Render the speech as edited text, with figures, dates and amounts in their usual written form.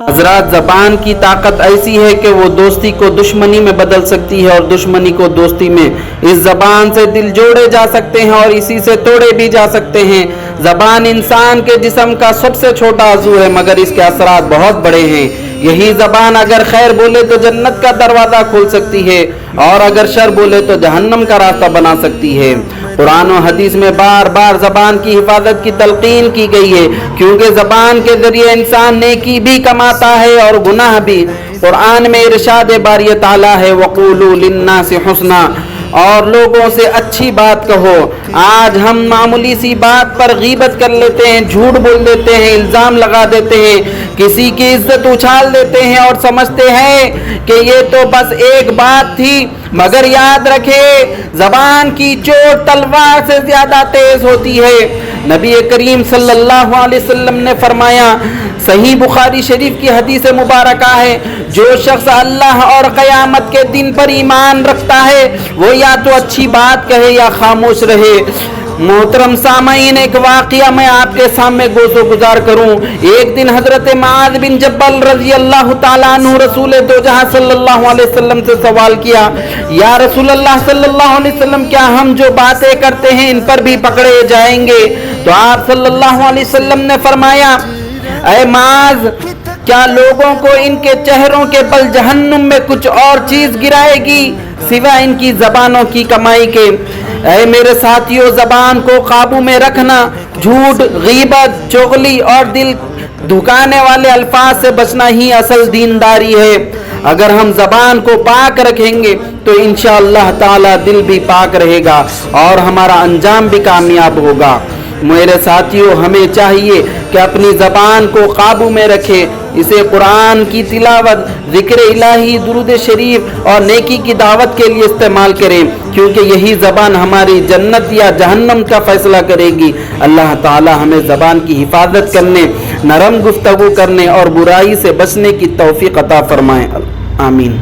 حضرات، زبان کی طاقت ایسی ہے کہ وہ دوستی کو دشمنی میں بدل سکتی ہے اور دشمنی کو دوستی میں۔ اس زبان سے دل جوڑے جا سکتے ہیں اور اسی سے توڑے بھی جا سکتے ہیں۔ زبان انسان کے جسم کا سب سے چھوٹا عضو ہے، مگر اس کے اثرات بہت بڑے ہیں۔ یہی زبان اگر خیر بولے تو جنت کا دروازہ کھول سکتی ہے اور اگر شر بولے تو جہنم کا راستہ بنا سکتی ہے۔ قرآن و حدیث میں بار بار زبان کی حفاظت کی تلقین کی گئی ہے، کیونکہ زبان کے ذریعے انسان نیکی بھی کماتا ہے اور گناہ بھی۔ قرآن میں ارشاد باری تعالیٰ ہے وَقُولُوا لِلنَّاسِ حُسْنًا، اور لوگوں سے اچھی بات کہو۔ آج ہم معمولی سی بات پر غیبت کر لیتے ہیں، جھوٹ بول دیتے ہیں، الزام لگا دیتے ہیں، کسی کی عزت اچھال دیتے ہیں اور سمجھتے ہیں کہ یہ تو بس ایک بات تھی، مگر یاد رکھے زبان کی چوٹ تلوار سے زیادہ تیز ہوتی ہے۔ نبی کریم صلی اللہ علیہ وسلم نے فرمایا، صحیح بخاری شریف کی حدیث مبارکہ ہے، جو شخص اللہ اور قیامت کے دن پر ایمان رکھتا ہے وہ یا تو اچھی بات کہے یا خاموش رہے۔ محترم سامعین، ایک واقعہ میں آپ کے سامنے گوش و گزار کروں۔ ایک دن حضرت معاذ بن جبل رضی اللہ تعالیٰ عنہ رسول دو جہاں صلی اللہ علیہ وسلم سے سوال کیا، یا رسول اللہ صلی اللہ علیہ وسلم، کیا ہم جو باتیں کرتے ہیں ان پر بھی پکڑے جائیں گے؟ تو آپ صلی اللہ علیہ وسلم نے فرمایا، اے معاذ، کیا لوگوں کو ان کے چہروں کے بل جہنم میں کچھ اور چیز گرائے گی سوائے ان کی زبانوں کی کمائی کے؟ اے میرے ساتھیوں، زبان کو قابو میں رکھنا، جھوٹ، غیبت، چغلی اور دل دھکانے والے الفاظ سے بچنا ہی اصل دینداری ہے۔ اگر ہم زبان کو پاک رکھیں گے تو انشاءاللہ تعالی دل بھی پاک رہے گا اور ہمارا انجام بھی کامیاب ہوگا۔ میرے ساتھیوں، ہمیں چاہیے کہ اپنی زبان کو قابو میں رکھے، اسے قرآن کی تلاوت، ذکر الہی، درود شریف اور نیکی کی دعوت کے لیے استعمال کریں، کیونکہ یہی زبان ہماری جنت یا جہنم کا فیصلہ کرے گی۔ اللہ تعالی ہمیں زبان کی حفاظت کرنے، نرم گفتگو کرنے اور برائی سے بچنے کی توفیق عطا فرمائے۔ آمین۔